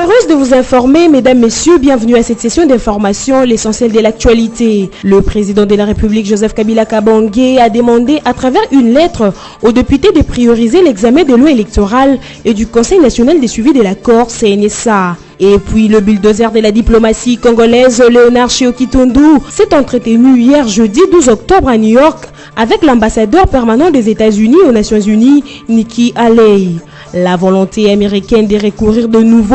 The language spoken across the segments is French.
heureuse de vous informer, mesdames, messieurs, bienvenue à cette session d'information, l'essentiel de l'actualité. Le président de la République, Joseph Kabila Kabange, a demandé à travers une lettre aux députés de prioriser l'examen de loi électorale et du Conseil national des suivis de l'accord CNSA. Et puis le bulldozer de la diplomatie congolaise, Léonard Tshiokitundu, s'est entretenu hier jeudi 12 octobre à New York avec l'ambassadeur permanent des États-Unis aux Nations Unies, Nikki Haley. La volonté américaine de recourir de nouveau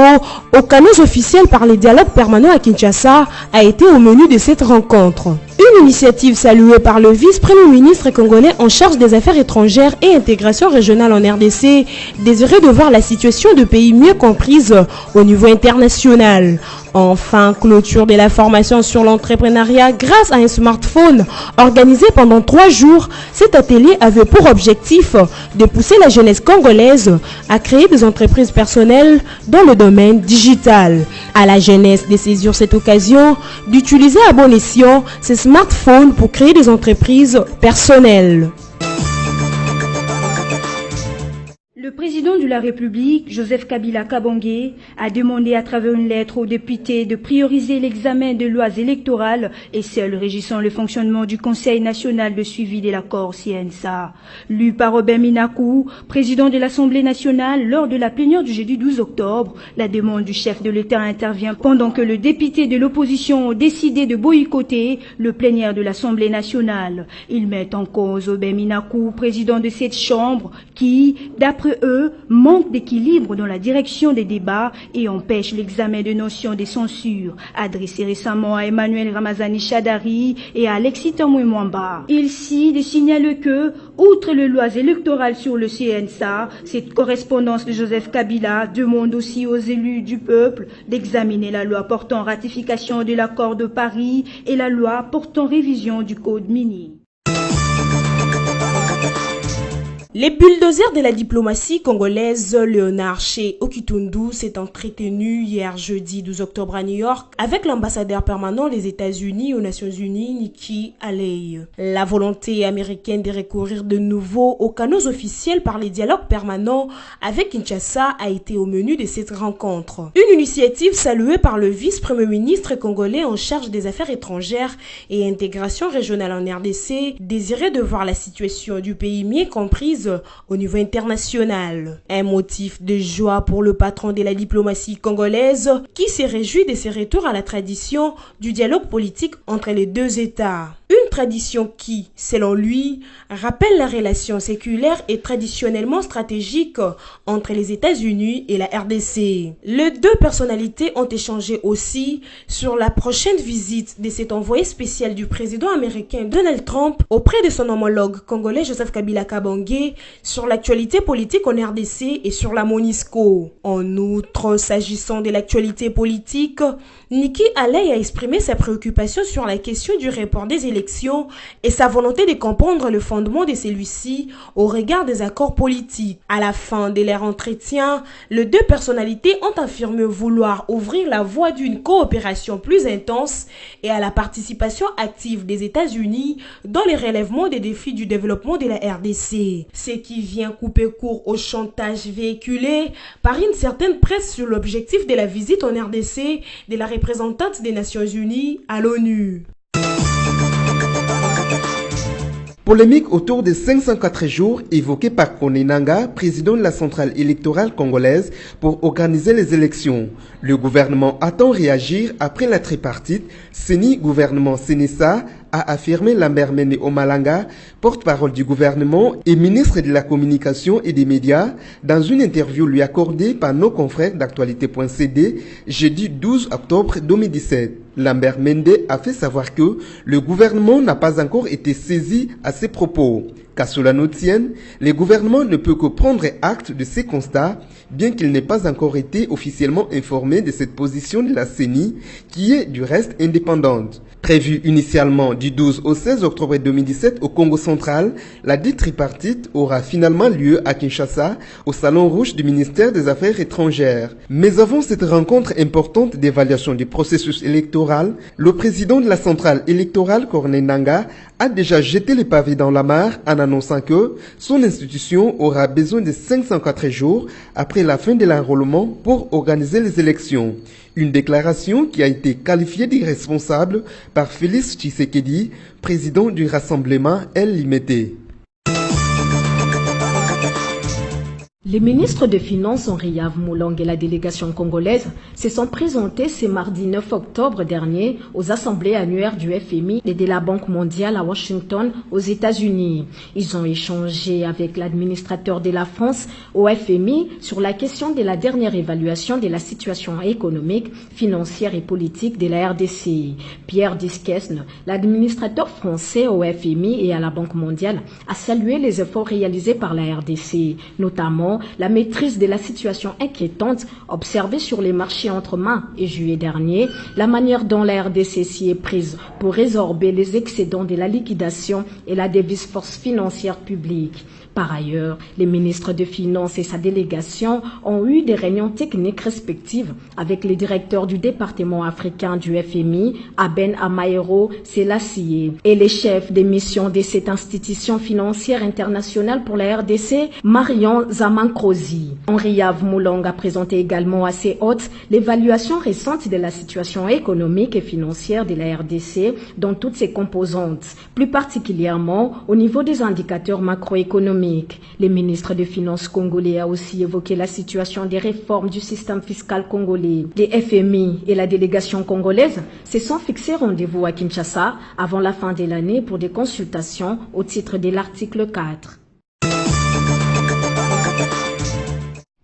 aux canaux officiels par les dialogues permanents à Kinshasa a été au menu de cette rencontre. Une initiative saluée par le vice-premier ministre congolais en charge des affaires étrangères et intégration régionale en RDC, désiré de voir la situation de pays mieux comprise au niveau international. Enfin, clôture de la formation sur l'entrepreneuriat grâce à un smartphone organisé pendant 3 jours. Cet atelier avait pour objectif de pousser la jeunesse congolaise à créer des entreprises personnelles dans le domaine digital. À la jeunesse de saisir cette occasion d'utiliser à bon escient ces smartphones pour créer des entreprises personnelles. Le président de la République, Joseph Kabila Kabange, a demandé à travers une lettre aux députés de prioriser l'examen de lois électorales et celles régissant le fonctionnement du Conseil national de suivi de l'accord CNSA. Lu par Robert Minakou, président de l'Assemblée nationale, lors de la plénière du jeudi 12 octobre, la demande du chef de l'État intervient pendant que le député de l'opposition a décidé de boycotter le plénière de l'Assemblée nationale. Ils mettent en cause Robert Minakou, président de cette chambre, qui, d'après eux, manque d'équilibre dans la direction des débats et empêche l'examen de notions de censure, adressé récemment à Emmanuel Ramazani Shadari et à Alexis Tambwe Mwamba. Il signale que, outre les lois électorales sur le CNSA, cette correspondance de Joseph Kabila demande aussi aux élus du peuple d'examiner la loi portant ratification de l'accord de Paris et la loi portant révision du code minier. Les bulldozers de la diplomatie congolaise, Léonard Tshiokitundu, s'est entretenu hier jeudi 12 octobre à New York avec l'ambassadeur permanent des États-Unis aux Nations Unies, Nikki Haley. La volonté américaine de recourir de nouveau aux canaux officiels par les dialogues permanents avec Kinshasa a été au menu de cette rencontre. Une initiative saluée par le vice-premier ministre congolais en charge des affaires étrangères et intégration régionale en RDC, désiré de voir la situation du pays mieux comprise au niveau international. Un motif de joie pour le patron de la diplomatie congolaise qui s'est réjoui de ses retours à la tradition du dialogue politique entre les deux États. Une tradition qui, selon lui, rappelle la relation séculaire et traditionnellement stratégique entre les États-Unis et la RDC. Les deux personnalités ont échangé aussi sur la prochaine visite de cet envoyé spécial du président américain Donald Trump auprès de son homologue congolais Joseph Kabila Kabange sur l'actualité politique en RDC et sur la MONUSCO. En outre, s'agissant de l'actualité politique, Nikki Haley a exprimé sa préoccupation sur la question du report des élections et sa volonté de comprendre le fondement de celui-ci au regard des accords politiques. À la fin de leur entretien, les deux personnalités ont affirmé vouloir ouvrir la voie d'une coopération plus intense et à la participation active des États-Unis dans le relèvement des défis du développement de la RDC. Ce qui vient couper court au chantage véhiculé par une certaine presse sur l'objectif de la visite en RDC de la représentante des Nations Unies à l'ONU. Polémique autour des 504 jours évoqués par Corneille Nangaa, président de la centrale électorale congolaise, pour organiser les élections. Le gouvernement attend réagir après la tripartite. CENI gouvernement CNSA a affirmé Lambert Mende Omalanga, porte-parole du gouvernement et ministre de la communication et des médias, dans une interview lui accordée par nos confrères d'actualité.cd jeudi 12 octobre 2017. Lambert Mende a fait savoir que le gouvernement n'a pas encore été saisi à ses propos. Qu'à cela nous tienne, le gouvernement ne peut que prendre acte de ces constats, bien qu'il n'ait pas encore été officiellement informé de cette position de la CENI, qui est du reste indépendante. Prévue initialement du 12 au 16 octobre 2017 au Congo central, la dite tripartite aura finalement lieu à Kinshasa, au Salon Rouge du ministère des Affaires étrangères. Mais avant cette rencontre importante d'évaluation du processus électoral, le président de la centrale électorale, Corneille Nangaa, a déjà jeté les pavés dans la mare en annonçant que son institution aura besoin de 504 jours après la fin de l'enrôlement pour organiser les élections. Une déclaration qui a été qualifiée d'irresponsable par Félix Tshisekedi, président du Rassemblement El Limité. Les ministres des Finances Henri Yves Moulong et la délégation congolaise se sont présentés ce mardi 9 octobre dernier aux assemblées annuaires du FMI et de la Banque mondiale à Washington, aux États-Unis. Ils ont échangé avec l'administrateur de la France au FMI sur la question de la dernière évaluation de la situation économique, financière et politique de la RDC. Pierre Disquesne, l'administrateur français au FMI et à la Banque mondiale, a salué les efforts réalisés par la RDC, notamment la maîtrise de la situation inquiétante observée sur les marchés entre mai et juillet dernier, la manière dont la RDC s'y est prise pour résorber les excédents de la liquidation et la devise force financière publique. Par ailleurs, les ministres des Finances et sa délégation ont eu des réunions techniques respectives avec les directeurs du département africain du FMI, Aben Amaero Selassie, et les chefs des missions de cette institution financière internationale pour la RDC, Marion Zamankrozi. Henri Yves Moulong a présenté également à ses hôtes l'évaluation récente de la situation économique et financière de la RDC dans toutes ses composantes, plus particulièrement au niveau des indicateurs macroéconomiques. Les ministres des Finances congolais ont aussi évoqué la situation des réformes du système fiscal congolais. Les FMI et la délégation congolaise se sont fixés rendez-vous à Kinshasa avant la fin de l'année pour des consultations au titre de l'article 4.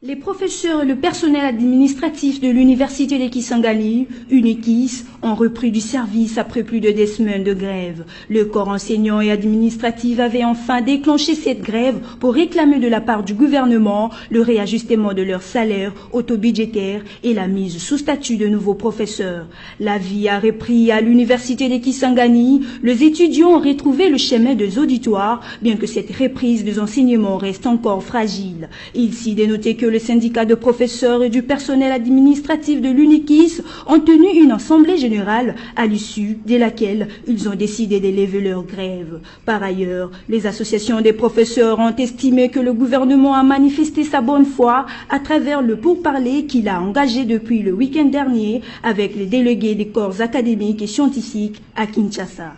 Les professeurs et le personnel administratif de l'université de Kisangani, UNIKIS, ont repris du service après plus de 2 semaines de grève. Le corps enseignant et administratif avait enfin déclenché cette grève pour réclamer de la part du gouvernement le réajustement de leurs salaires autobudgétaires et la mise sous statut de nouveaux professeurs. La vie a repris à l'université de Kisangani. Les étudiants ont retrouvé le chemin des auditoires, bien que cette reprise des enseignements reste encore fragile. Il s'y dénotait que le syndicat de professeurs et du personnel administratif de l'UNIKIS ont tenu une assemblée générale à l'issue de laquelle ils ont décidé d'élever leur grève. Par ailleurs, les associations des professeurs ont estimé que le gouvernement a manifesté sa bonne foi à travers le pourparler qu'il a engagé depuis le week-end dernier avec les délégués des corps académiques et scientifiques à Kinshasa.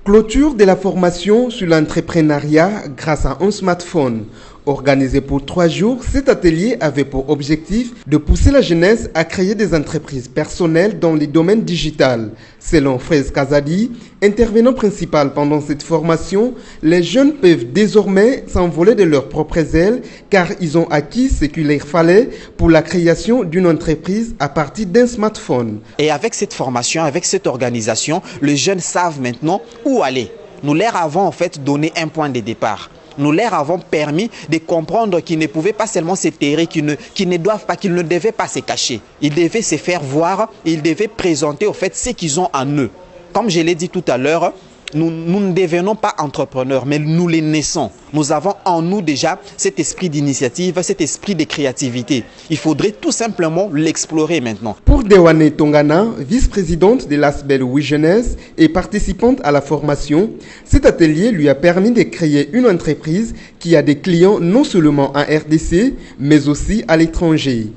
Clôture de la formation sur l'entrepreneuriat grâce à un smartphone. Organisé pour 3 jours, cet atelier avait pour objectif de pousser la jeunesse à créer des entreprises personnelles dans les domaines digital. Selon Fraise Kazadi, intervenant principal pendant cette formation, les jeunes peuvent désormais s'envoler de leurs propres ailes car ils ont acquis ce qu'il leur fallait pour la création d'une entreprise à partir d'un smartphone. Et avec cette formation, avec cette organisation, les jeunes savent maintenant où aller. Nous leur avons en fait donné un point de départ. Nous leur avons permis de comprendre qu'ils ne pouvaient pas seulement se terrer, qu'ils ne doivent pas, qu'ils ne devaient pas se cacher. Ils devaient se faire voir, ils devaient présenter au fait ce qu'ils ont en eux. Comme je l'ai dit tout à l'heure, nous ne devenons pas entrepreneurs, mais nous les naissons. Nous avons en nous déjà cet esprit d'initiative, cet esprit de créativité. Il faudrait tout simplement l'explorer maintenant. Pour Dewane Tongana, vice-présidente de l'ASBEL Oui Jeunesse et participante à la formation, cet atelier lui a permis de créer une entreprise qui a des clients non seulement en RDC, mais aussi à l'étranger.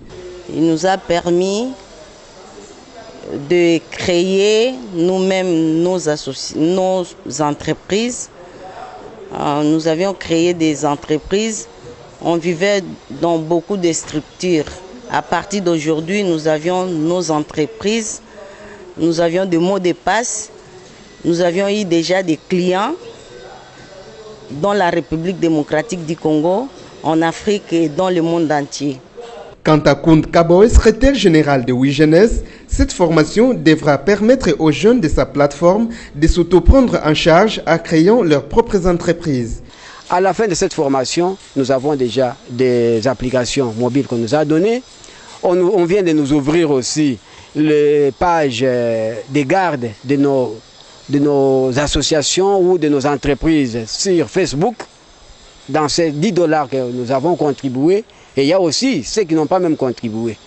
Il nous a permis de créer nous-mêmes nos entreprises. Nous avions créé des entreprises, on vivait dans beaucoup de structures. À partir d'aujourd'hui, nous avions nos entreprises, nous avions des mots de passe, nous avions eu déjà des clients dans la République démocratique du Congo, en Afrique et dans le monde entier. Quant à Kound Kaboy, secrétaire général de Oui Jeunesse, cette formation devra permettre aux jeunes de sa plateforme de s'auto-prendre en charge en créant leurs propres entreprises. À la fin de cette formation, nous avons déjà des applications mobiles qu'on nous a données. On vient de nous ouvrir aussi les pages de garde de nos associations ou de nos entreprises sur Facebook. Dans ces $10 que nous avons contribué, et il y a aussi ceux qui n'ont pas même contribué.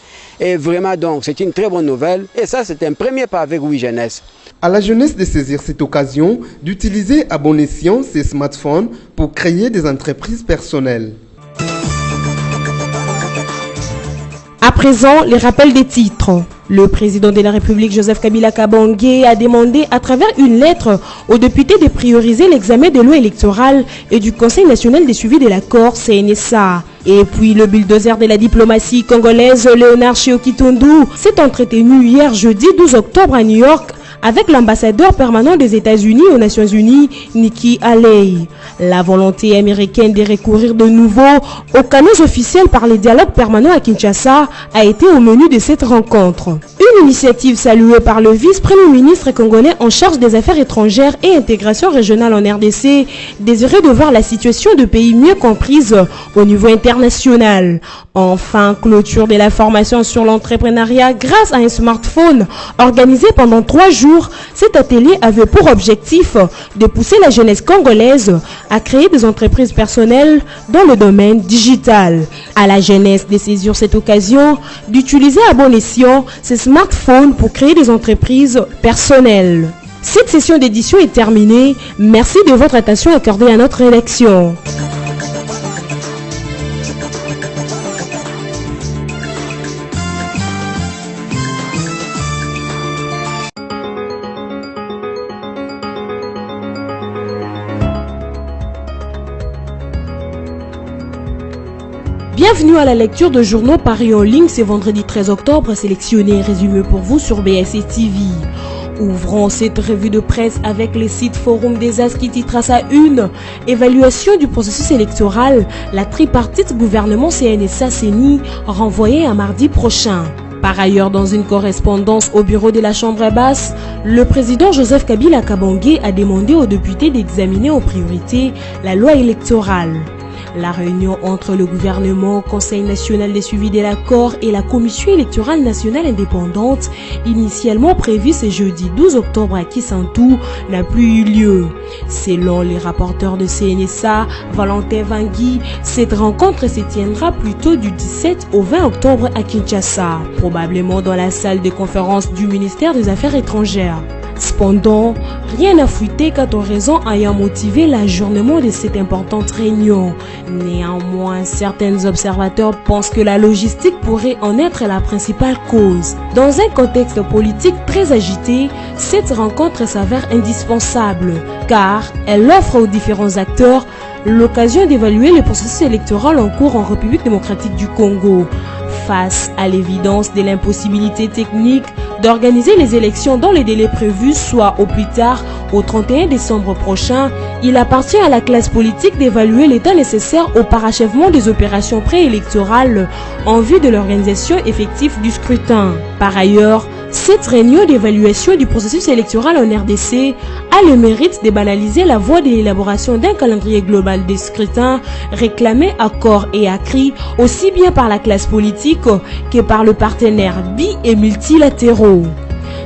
Et vraiment, donc, c'est une très bonne nouvelle. Et ça, c'est un premier pas avec Oui Jeunesse. À la jeunesse de saisir cette occasion d'utiliser à bon escient ses smartphones pour créer des entreprises personnelles. À présent, les rappels des titres. Le président de la République, Joseph Kabila Kabange, a demandé à travers une lettre aux députés de prioriser l'examen de loi électorale et du Conseil national des suivis de l'accord CNSA. Et puis le bulldozer de la diplomatie congolaise, Léonard Okitundu, s'est entretenu hier jeudi 12 octobre à New York avec l'ambassadeur permanent des États-Unis aux Nations Unies, Nikki Haley. La volonté américaine de recourir de nouveau aux canaux officiels par les dialogues permanents à Kinshasa a été au menu de cette rencontre. Une initiative saluée par le vice-premier ministre congolais en charge des affaires étrangères et intégration régionale en RDC, désiré de voir la situation de pays mieux comprise au niveau international. Enfin, clôture de la formation sur l'entrepreneuriat grâce à un smartphone organisé pendant 3 jours. Cet atelier avait pour objectif de pousser la jeunesse congolaise à créer des entreprises personnelles dans le domaine digital. À la jeunesse de saisir cette occasion d'utiliser à bon escient ces smartphones pour créer des entreprises personnelles. Cette session d'édition est terminée. Merci de votre attention accordée à notre rédaction. Bienvenue à la lecture de journaux paris en ligne ce vendredi 13 octobre, sélectionnés et résumés pour vous sur BSC TV. Ouvrons cette revue de presse avec les sites Forum des As qui titre à sa une « Évaluation du processus électoral, la tripartite gouvernement CNSA-CENI renvoyée à mardi prochain ». Par ailleurs, dans une correspondance au bureau de la Chambre basse, le président Joseph Kabila Kabange a demandé aux députés d'examiner en priorité la loi électorale. La réunion entre le gouvernement, Conseil national des suivis de l'accord et la Commission électorale nationale indépendante, initialement prévue ce jeudi 12 octobre à Kisantu, n'a plus eu lieu. Selon les rapporteurs de CNSA, Valentin Vangui, cette rencontre se tiendra plutôt du 17 au 20 octobre à Kinshasa, probablement dans la salle de conférence du ministère des Affaires étrangères. Cependant, rien n'a fuité quant aux raisons ayant motivé l'ajournement de cette importante réunion. Néanmoins, certains observateurs pensent que la logistique pourrait en être la principale cause. Dans un contexte politique très agité, cette rencontre s'avère indispensable car elle offre aux différents acteurs l'occasion d'évaluer le processus électoral en cours en République démocratique du Congo. Face à l'évidence de l'impossibilité technique d'organiser les élections dans les délais prévus, soit au plus tard au 31 décembre prochain, il appartient à la classe politique d'évaluer l'état nécessaire au parachèvement des opérations préélectorales en vue de l'organisation effective du scrutin. Par ailleurs, cette réunion d'évaluation du processus électoral en RDC a le mérite de banaliser la voie de l'élaboration d'un calendrier global des scrutins réclamé à corps et à cri aussi bien par la classe politique que par le partenaire bi- et multilatéraux.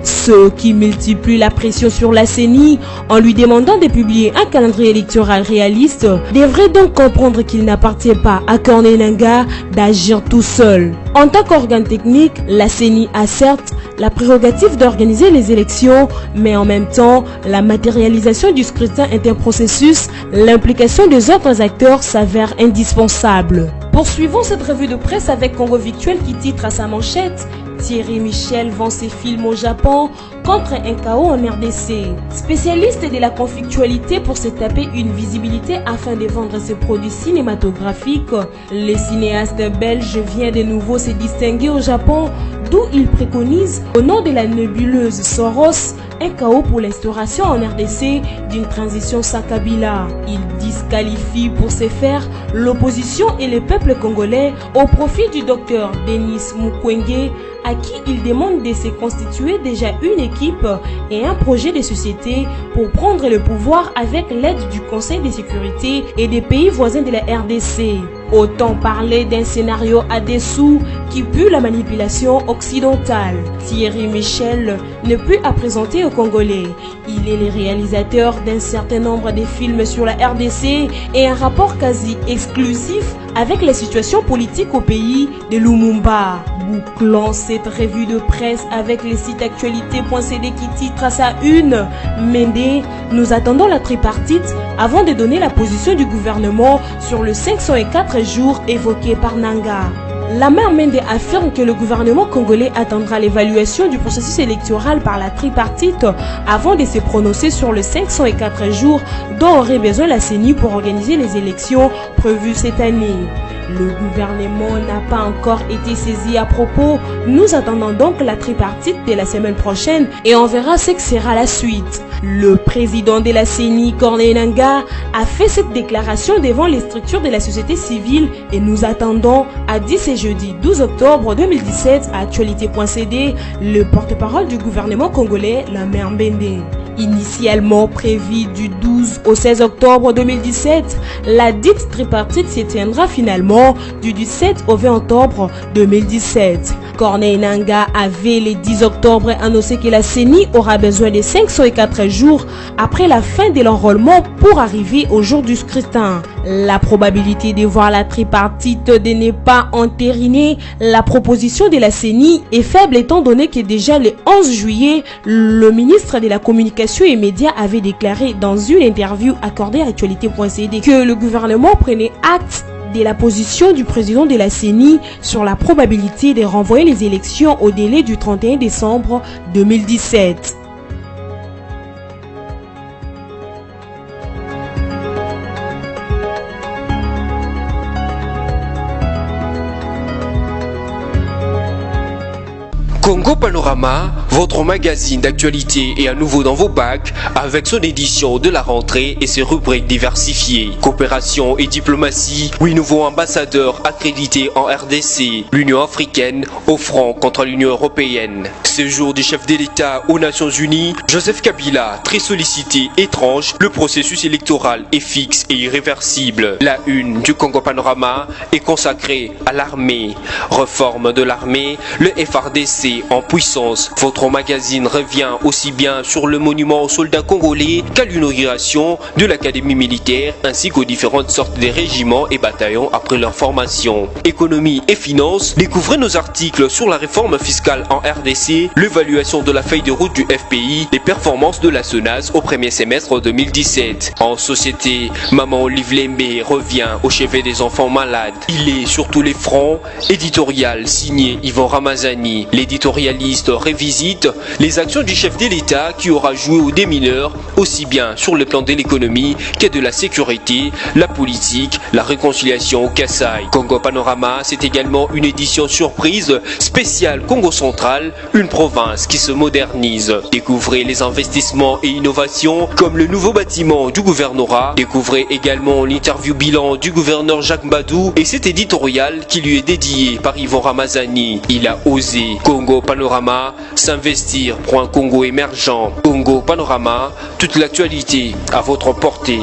Ceux qui multiplient la pression sur la CENI en lui demandant de publier un calendrier électoral réaliste devraient donc comprendre qu'il n'appartient pas à Corneille Nangaa d'agir tout seul. En tant qu'organe technique, la CENI a certes la prérogative d'organiser les élections, mais en même temps, la matérialisation du scrutin interprocessus, l'implication des autres acteurs s'avère indispensable. Poursuivons cette revue de presse avec Congo Victuel qui titre à sa manchette Thierry Michel vend ses films au Japon contre un chaos en RDC. Spécialiste de la conflictualité pour se taper une visibilité afin de vendre ses produits cinématographiques, le cinéaste belge vient de nouveau se distinguer au Japon, d'où il préconise, au nom de la nébuleuse Soros, un chaos pour l'instauration en RDC d'une transition sans Kabila. Il disqualifie pour ce faire l'opposition et le peuple congolais au profit du docteur Denis Mukwege, à qui il demande de se constituer déjà une équipe et un projet de société pour prendre le pouvoir avec l'aide du Conseil de sécurité et des pays voisins de la RDC. Autant parler d'un scénario à dessous qui pue la manipulation occidentale. Thierry Michel ne peut à présenter aux Congolais. Il est le réalisateur d'un certain nombre de films sur la RDC et un rapport quasi exclusif avec la situation politique au pays de Lumumba. Bouclons cette revue de presse avec les sites actualité.cd qui titre à sa une Mende, nous attendons la tripartite avant de donner la position du gouvernement sur le 504 jours évoqué par Nanga. La mère Mende affirme que le gouvernement congolais attendra l'évaluation du processus électoral par la tripartite avant de se prononcer sur le 504 jours dont aurait besoin la CENI pour organiser les élections prévues cette année. Le gouvernement n'a pas encore été saisi à propos. Nous attendons donc la tripartite de la semaine prochaine et on verra ce que sera la suite. Le président de la CENI, Corneille Nangaa, a fait cette déclaration devant les structures de la société civile et nous attendons, a dit ce jeudi 12 octobre 2017 à actualité.cd, le porte-parole du gouvernement congolais, la mère Mbende. Initialement prévue du 12 au 16 octobre 2017, la dite tripartite se tiendra finalement du 17 au 20 octobre 2017. Corneille Nangaa avait le 10 octobre annoncé que la CENI aura besoin de 504 jours après la fin de l'enrôlement pour arriver au jour du scrutin. La probabilité de voir la tripartite de ne pas entériner la proposition de la CENI est faible étant donné que déjà le 11 juillet, le ministre de la Communication et Médias avait déclaré dans une interview accordée à actualité.cd que le gouvernement prenait acte de la position du président de la CENI sur la probabilité de renvoyer les élections au délai du 31 décembre 2017. Congo Panorama, votre magazine d'actualité est à nouveau dans vos bacs avec son édition de la rentrée et ses rubriques diversifiées. Coopération et diplomatie, 8 nouveaux ambassadeurs accrédités en RDC, l'Union africaine au front contre l'Union européenne. Séjour du chef de l'État aux Nations Unies, Joseph Kabila, très sollicité, étrange, le processus électoral est fixe et irréversible. La une du Congo Panorama est consacrée à l'armée. Réforme de l'armée, le FRDC en puissance. Votre magazine revient aussi bien sur le monument aux soldats congolais qu'à l'inauguration de l'académie militaire ainsi qu'aux différentes sortes de régiments et bataillons après leur formation. Économie et finances, découvrez nos articles sur la réforme fiscale en RDC, l'évaluation de la feuille de route du FPI, les performances de la SONAS au premier semestre 2017. En société, Maman Olive Lembe revient au chevet des enfants malades. Il est sur tous les fronts. Éditorial signé Yvon Ramazani. L'éditorialiste révisite les actions du chef de l'État qui aura joué aux démineurs aussi bien sur le plan de l'économie que de la sécurité, la politique, la réconciliation au Kassai. Congo Panorama, c'est également une édition surprise spéciale Congo Central, une province qui se modernise. Découvrez les investissements et innovations comme le nouveau bâtiment du gouvernorat. Découvrez également l'interview bilan du gouverneur Jacques Badou et cet éditorial qui lui est dédié par Yvon Ramazani. Il a osé. Congo Panorama, s'investir pour un Congo émergent. Congo Panorama, toute l'actualité à votre portée.